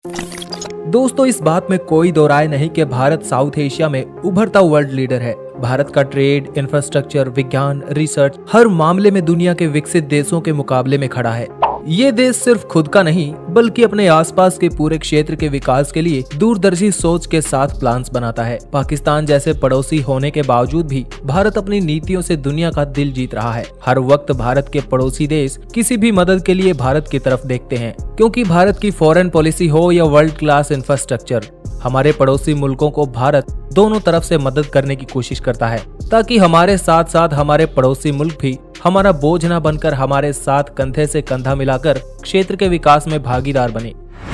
दोस्तों, इस बात में कोई दो राय नहीं कि भारत साउथ एशिया में उभरता वर्ल्ड लीडर है। भारत का ट्रेड, इंफ्रास्ट्रक्चर, विज्ञान, रिसर्च हर मामले में दुनिया के विकसित देशों के मुकाबले में खड़ा है। ये देश सिर्फ खुद का नहीं बल्कि अपने आसपास के पूरे क्षेत्र के विकास के लिए दूरदर्शी सोच के साथ प्लान्स बनाता है। पाकिस्तान जैसे पड़ोसी होने के बावजूद भी भारत अपनी नीतियों से दुनिया का दिल जीत रहा है। हर वक्त भारत के पड़ोसी देश किसी भी मदद के लिए भारत की तरफ देखते हैं, क्योंकि भारत की फॉरेन पॉलिसी हो या वर्ल्ड क्लास इंफ्रास्ट्रक्चर, हमारे पड़ोसी मुल्कों को भारत दोनों तरफ से मदद करने की कोशिश करता है, ताकि हमारे साथ साथ हमारे पड़ोसी मुल्क भी हमारा बोझ न बनकर हमारे साथ कंधे से कंधा मिलाकर क्षेत्र के विकास में भागीदार बने।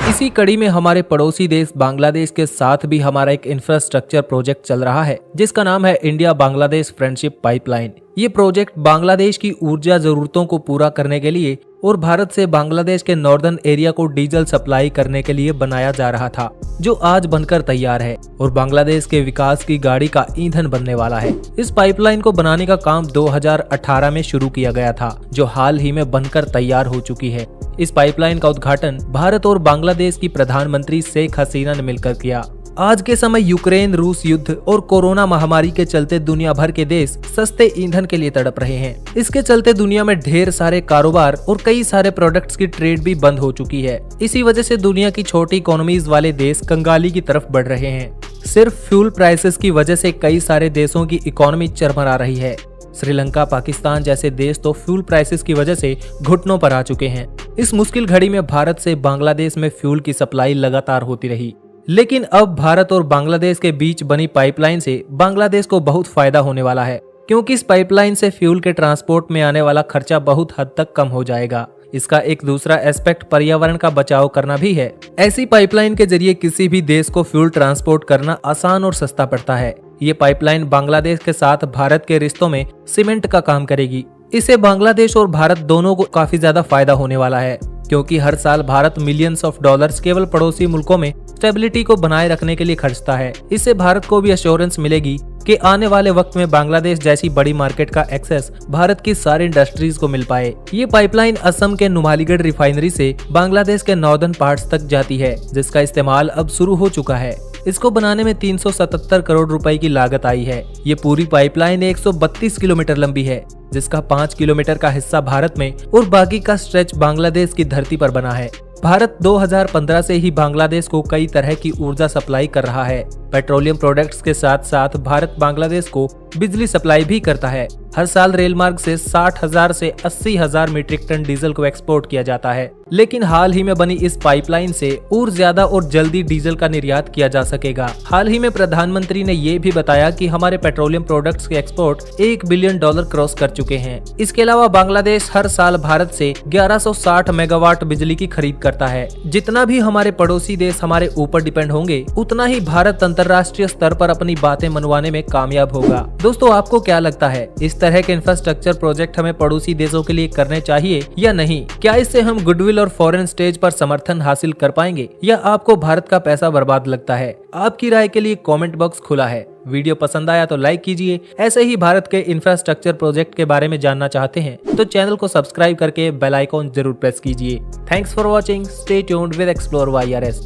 इसी कड़ी में हमारे पड़ोसी देश बांग्लादेश के साथ भी हमारा एक इंफ्रास्ट्रक्चर प्रोजेक्ट चल रहा है, जिसका नाम है इंडिया बांग्लादेश फ्रेंडशिप पाइपलाइन। ये प्रोजेक्ट बांग्लादेश की ऊर्जा जरूरतों को पूरा करने के लिए और भारत से बांग्लादेश के नॉर्दर्न एरिया को डीजल सप्लाई करने के लिए बनाया जा रहा था, जो आज बनकर तैयार है और बांग्लादेश के विकास की गाड़ी का ईंधन बनने वाला है। इस पाइपलाइन को बनाने का काम 2018 में शुरू किया गया था, जो हाल ही में बनकर तैयार हो चुकी है। इस पाइपलाइन का उद्घाटन भारत और बांग्लादेश की प्रधानमंत्री शेख हसीना ने मिलकर किया। आज के समय यूक्रेन रूस युद्ध और कोरोना महामारी के चलते दुनिया भर के देश सस्ते ईंधन के लिए तड़प रहे हैं। इसके चलते दुनिया में ढेर सारे कारोबार और कई सारे प्रोडक्ट्स की ट्रेड भी बंद हो चुकी है। इसी वजह से दुनिया की छोटी इकोनॉमीज वाले देश कंगाली की तरफ बढ़ रहे हैं। सिर्फ फ्यूल प्राइसेस की वजह से कई सारे देशों की इकोनॉमी चरमरा रही है। श्रीलंका, पाकिस्तान जैसे देश तो फ्यूल प्राइसेस की वजह से घुटनों पर आ चुके हैं। इस मुश्किल घड़ी में भारत से बांग्लादेश में फ्यूल की सप्लाई लगातार होती रही, लेकिन अब भारत और बांग्लादेश के बीच बनी पाइपलाइन से बांग्लादेश को बहुत फायदा होने वाला है, क्योंकि इस पाइपलाइन से फ्यूल के ट्रांसपोर्ट में आने वाला खर्चा बहुत हद तक कम हो जाएगा। इसका एक दूसरा एस्पेक्ट पर्यावरण का बचाव करना भी है। ऐसी पाइपलाइन के जरिए किसी भी देश को फ्यूल ट्रांसपोर्ट करना आसान और सस्ता पड़ता है। ये पाइपलाइन बांग्लादेश के साथ भारत के रिश्तों में सीमेंट का काम करेगी। इससे बांग्लादेश और भारत दोनों को काफी ज्यादा फायदा होने वाला है, क्योंकि हर साल भारत मिलियंस ऑफ डॉलर्स केवल पड़ोसी मुल्कों में स्टेबिलिटी को बनाए रखने के लिए खर्चता है। इससे भारत को भी एश्योरेंस मिलेगी कि आने वाले वक्त में बांग्लादेश जैसी बड़ी मार्केट का एक्सेस भारत की सारी इंडस्ट्रीज को मिल पाए। ये पाइपलाइन असम के नुमालीगढ़ रिफाइनरी से बांग्लादेश के नॉर्दर्न पार्ट्स तक जाती है, जिसका इस्तेमाल अब शुरू हो चुका है। इसको बनाने में 377 करोड़ रुपए की लागत आई है। ये पूरी पाइपलाइन 132 किलोमीटर लंबी है, जिसका 5 किलोमीटर का हिस्सा भारत में और बाकी का स्ट्रेच बांग्लादेश की धरती पर बना है। भारत 2015 से ही बांग्लादेश को कई तरह की ऊर्जा सप्लाई कर रहा है। पेट्रोलियम प्रोडक्ट्स के साथ साथ भारत बांग्लादेश को बिजली सप्लाई भी करता है। हर साल रेल मार्ग से 60,000 से 80,000 मीट्रिक टन डीजल को एक्सपोर्ट किया जाता है, लेकिन हाल ही में बनी इस पाइपलाइन से और ज्यादा और जल्दी डीजल का निर्यात किया जा सकेगा। हाल ही में प्रधानमंत्री ने ये भी बताया कि हमारे पेट्रोलियम प्रोडक्ट्स के एक्सपोर्ट $1 बिलियन क्रॉस कर चुके हैं। इसके अलावा बांग्लादेश हर साल भारत से 1160 मेगावाट बिजली की खरीद करता है। जितना भी हमारे पड़ोसी देश हमारे ऊपर डिपेंड होंगे, उतना ही भारत अंतर्राष्ट्रीय स्तर पर अपनी बातें मनवाने में कामयाब होगा। दोस्तों, आपको क्या लगता है, इस तरह के इंफ्रास्ट्रक्चर प्रोजेक्ट हमें पड़ोसी देशों के लिए करने चाहिए या नहीं? क्या इससे हम गुडविल और फॉरेन स्टेज पर समर्थन हासिल कर पाएंगे, या आपको भारत का पैसा बर्बाद लगता है? आपकी राय के लिए कमेंट बॉक्स खुला है। वीडियो पसंद आया तो लाइक कीजिए। ऐसे ही भारत के इंफ्रास्ट्रक्चर प्रोजेक्ट के बारे में जानना चाहते हैं तो चैनल को सब्सक्राइब करके बेल आइकॉन जरूर प्रेस कीजिए। Thanks for watching. Stay tuned with explore YRS।